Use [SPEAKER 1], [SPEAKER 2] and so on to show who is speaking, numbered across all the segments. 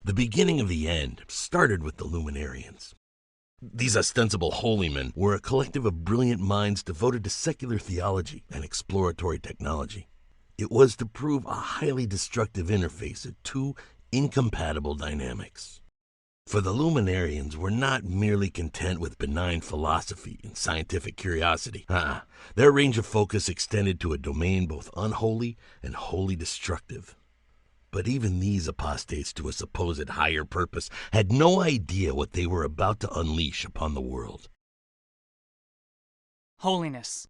[SPEAKER 1] The beginning of the end started with the Luminarians. These ostensible holy men were a collective of brilliant minds devoted to secular theology and exploratory technology. It was to prove a highly destructive interface of two incompatible dynamics. For the Luminarians were not merely content with benign philosophy and scientific curiosity. Their range of focus extended to a domain both unholy and wholly destructive. But even these apostates to a supposed higher purpose had no idea what they were about to unleash upon the world.
[SPEAKER 2] Holiness.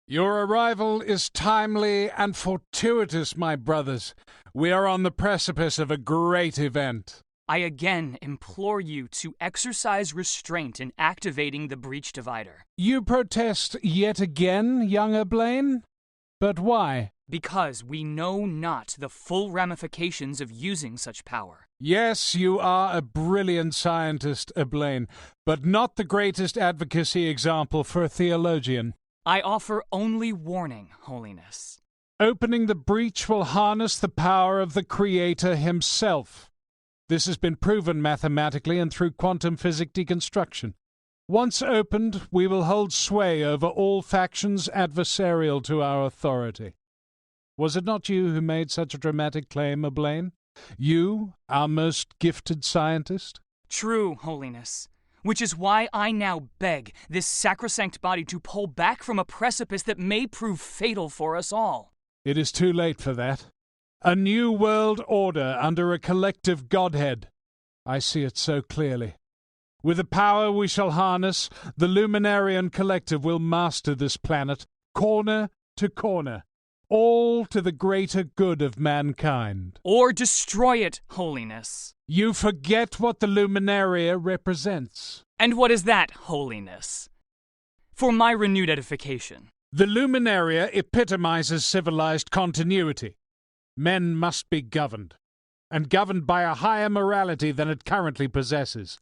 [SPEAKER 3] Your arrival is timely and fortuitous, my brothers. We are on the precipice of a great event.
[SPEAKER 2] I again implore you to exercise restraint in activating the breach divider.
[SPEAKER 3] You protest yet again, young Blaine? But why?
[SPEAKER 2] Because we know not the full ramifications of using such power.
[SPEAKER 3] Yes, you are a brilliant scientist, Blaine, but not the greatest advocacy example for a theologian.
[SPEAKER 2] I offer only warning, Holiness.
[SPEAKER 3] Opening the breach will harness the power of the Creator himself. This has been proven mathematically and through quantum physics deconstruction. Once opened, we will hold sway over all factions adversarial to our authority. Was it not you who made such a dramatic claim, Blaine? You, our most gifted scientist?
[SPEAKER 2] True, Holiness. Which is why I now beg this sacrosanct body to pull back from a precipice that may prove fatal for us all.
[SPEAKER 3] It is too late for that. A new world order under a collective godhead. I see it so clearly. With the power we shall harness, the Luminarian collective will master this planet, corner to corner, all to the greater good of mankind.
[SPEAKER 2] Or destroy it, Holiness.
[SPEAKER 3] You forget what the Luminaria represents.
[SPEAKER 2] And what is that, Holiness? For my renewed edification.
[SPEAKER 3] The Luminaria epitomizes civilized continuity. Men must be governed, and governed by a higher morality than it currently possesses.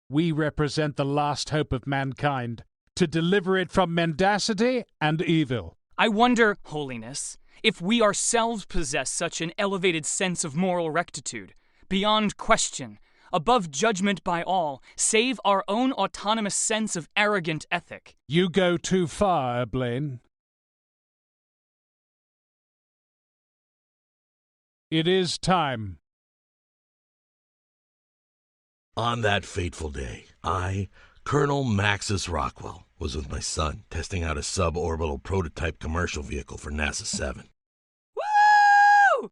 [SPEAKER 3] We represent the last hope of mankind, to deliver it from mendacity and evil.
[SPEAKER 2] I wonder, Holiness, if we ourselves possess such an elevated sense of moral rectitude, beyond question, above judgment by all, save our own autonomous sense of arrogant ethic.
[SPEAKER 3] You go too far, Blaine. It is time.
[SPEAKER 1] On that fateful day, I, Colonel Maxus Rockwell, was with my son testing out a suborbital prototype commercial vehicle for NASA 7.
[SPEAKER 2] Woo!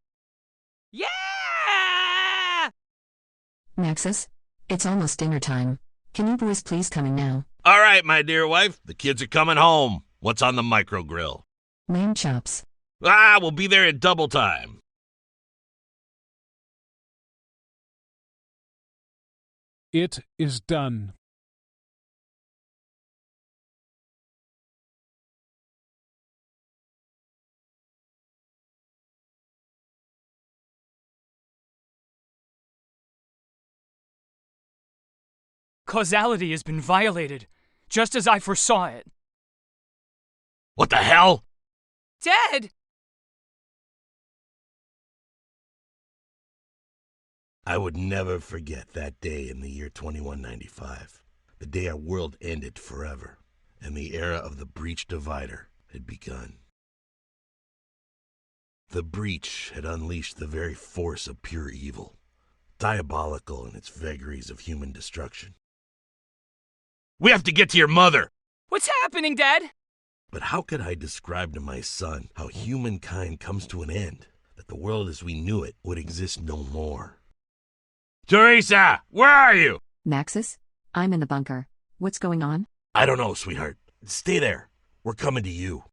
[SPEAKER 2] Yeah!
[SPEAKER 4] Maxus, it's almost dinner time. Can you boys please come in now?
[SPEAKER 1] All right, my dear wife. The kids are coming home. What's on the micro grill?
[SPEAKER 4] Lamb chops.
[SPEAKER 1] We'll be there at double time.
[SPEAKER 3] It is done.
[SPEAKER 2] Causality has been violated, just as I foresaw it.
[SPEAKER 1] What the hell?
[SPEAKER 2] Dead!
[SPEAKER 1] I would never forget that day in the year 2195, the day our world ended forever, and the era of the breach divider had begun. The breach had unleashed the very force of pure evil, diabolical in its vagaries of human destruction. We have to get to your mother!
[SPEAKER 2] What's happening, Dad?
[SPEAKER 1] But how could I describe to my son how humankind comes to an end, that the world as we knew it would exist no more? Teresa, where are you?
[SPEAKER 4] Maxus, I'm in the bunker. What's going on?
[SPEAKER 1] I don't know, sweetheart. Stay there. We're coming to you.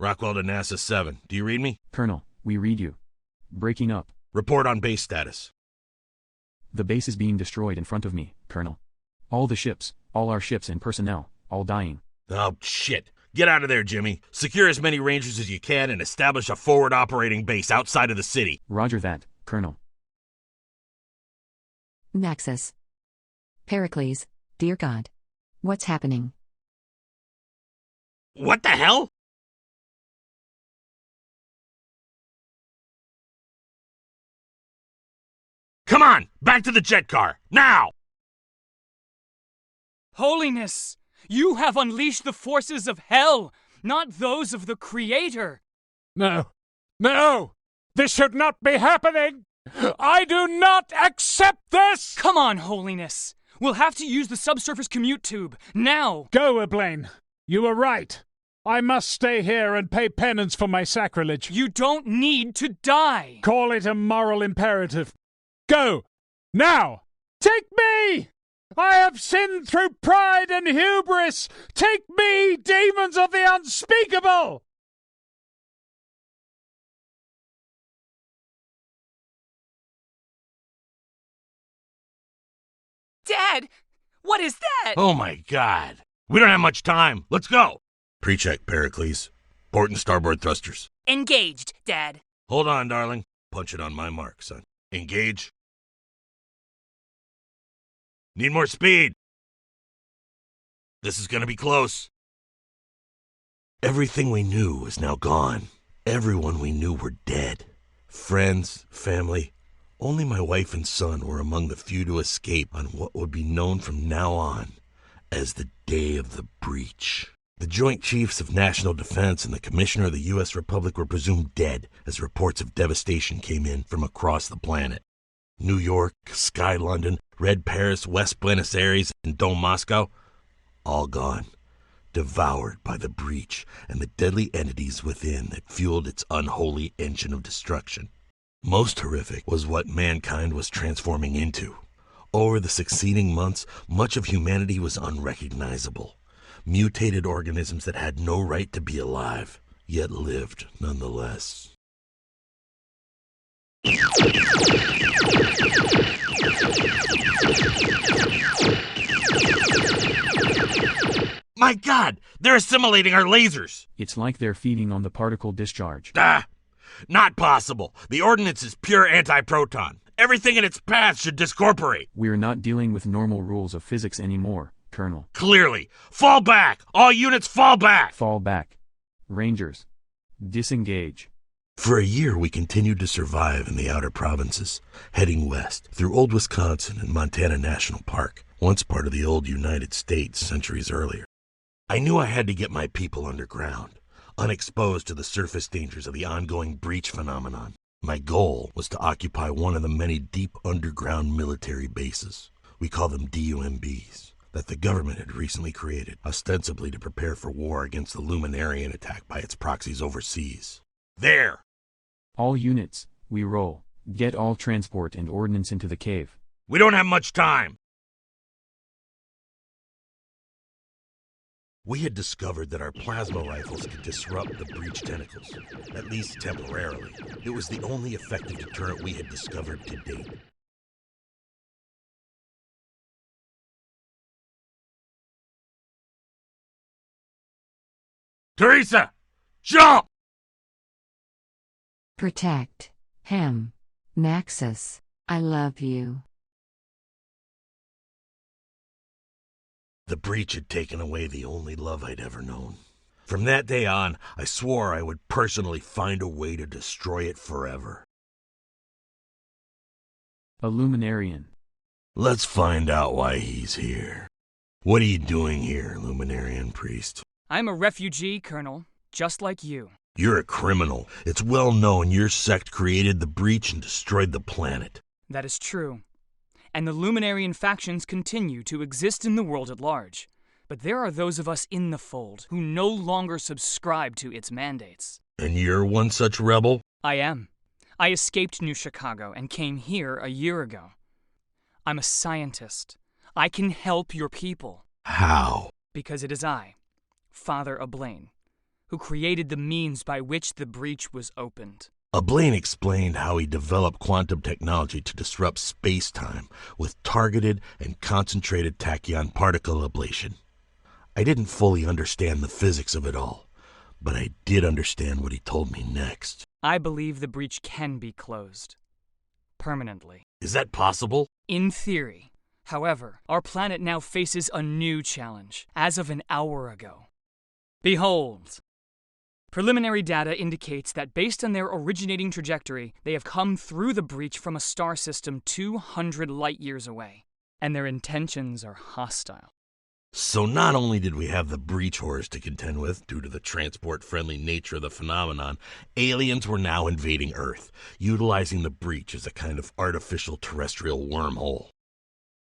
[SPEAKER 1] Rockwell to NASA 7. Do you read me?
[SPEAKER 5] Colonel, we read you. Breaking up.
[SPEAKER 1] Report on base status.
[SPEAKER 5] The base is being destroyed in front of me, Colonel. All the ships, all our ships and personnel, all dying.
[SPEAKER 1] Oh, shit. Get out of there, Jimmy. Secure as many Rangers as you can and establish a forward operating base outside of the city.
[SPEAKER 5] Roger that, Colonel.
[SPEAKER 4] Naxos. Pericles, dear God. What's happening?
[SPEAKER 1] What the hell? Come on, back to the jet car, now!
[SPEAKER 2] Holiness, you have unleashed the forces of hell, not those of the Creator.
[SPEAKER 3] No! No! This should not be happening! I do not accept this!
[SPEAKER 2] Come on, Holiness. We'll have to use the subsurface commute tube, now!
[SPEAKER 3] Go, Eblain. You were right. I must stay here and pay penance for my sacrilege.
[SPEAKER 2] You don't need to die!
[SPEAKER 3] Call it a moral imperative. Go! Now! Take me! I have sinned through pride and hubris! Take me, demons of the unspeakable!
[SPEAKER 2] Dad! What is that?
[SPEAKER 1] Oh my God. We don't have much time. Let's go. Pre-check, Pericles. Port and starboard thrusters.
[SPEAKER 2] Engaged, Dad.
[SPEAKER 1] Hold on, darling. Punch it on my mark, son. Engage. Need more speed. This is gonna be close. Everything we knew was now gone. Everyone we knew were dead. Friends, family. Only my wife and son were among the few to escape on what would be known from now on as the Day of the Breach. The Joint Chiefs of National Defense and the Commissioner of the U.S. Republic were presumed dead as reports of devastation came in from across the planet. New York, Sky London, Red Paris, West Buenos Aires, and Dome Moscow, all gone, devoured by the breach and the deadly entities within that fueled its unholy engine of destruction. Most horrific was what mankind was transforming into. Over the succeeding months, much of humanity was unrecognizable. Mutated organisms that had no right to be alive, yet lived nonetheless. My God! They're assimilating our lasers!
[SPEAKER 5] It's like they're feeding on the particle discharge.
[SPEAKER 1] Not possible. The ordnance is pure anti-proton. Everything in its path should discorporate.
[SPEAKER 5] We're not dealing with normal rules of physics anymore, Colonel.
[SPEAKER 1] Clearly. Fall back! All units fall back!
[SPEAKER 5] Fall back. Rangers. Disengage.
[SPEAKER 1] For a year, we continued to survive in the outer provinces, heading west through old Wisconsin and Montana National Park, once part of the old United States centuries earlier. I knew I had to get my people underground, unexposed to the surface dangers of the ongoing breach phenomenon. My goal was to occupy one of the many deep underground military bases, we call them DUMBs, that the government had recently created, ostensibly to prepare for war against the Luminarian attack by its proxies overseas. There!
[SPEAKER 5] All units, we roll. Get all transport and ordnance into the cave.
[SPEAKER 1] We don't have much time! We had discovered that our plasma rifles could disrupt the breach tentacles, at least temporarily. It was the only effective deterrent we had discovered to date. Teresa! Jump!
[SPEAKER 4] Protect him. Naxos, I love you.
[SPEAKER 1] The breach had taken away the only love I'd ever known. From that day on, I swore I would personally find a way to destroy it forever.
[SPEAKER 5] A Luminarian.
[SPEAKER 1] Let's find out why he's here. What are you doing here, Luminarian priest?
[SPEAKER 2] I'm a refugee, Colonel, just like you.
[SPEAKER 1] You're a criminal. It's well known your sect created the breach and destroyed the planet.
[SPEAKER 2] That is true. And the Luminarian factions continue to exist in the world at large. But there are those of us in the fold who no longer subscribe to its mandates.
[SPEAKER 1] And you're one such rebel?
[SPEAKER 2] I am. I escaped New Chicago and came here a year ago. I'm a scientist. I can help your people.
[SPEAKER 1] How?
[SPEAKER 2] Because it is I, Father Eblain, who created the means by which the breach was opened.
[SPEAKER 1] Eblain explained how he developed quantum technology to disrupt space-time with targeted and concentrated tachyon particle ablation. I didn't fully understand the physics of it all, but I did understand what he told me next.
[SPEAKER 2] I believe the breach can be closed. Permanently.
[SPEAKER 1] Is that possible?
[SPEAKER 2] In theory. However, our planet now faces a new challenge, as of an hour ago. Behold! Preliminary data indicates that based on their originating trajectory, they have come through the breach from a star system 200 light-years away, and their intentions are hostile.
[SPEAKER 1] So not only did we have the breach horrors to contend with due to the transport-friendly nature of the phenomenon, aliens were now invading Earth, utilizing the breach as a kind of artificial terrestrial wormhole.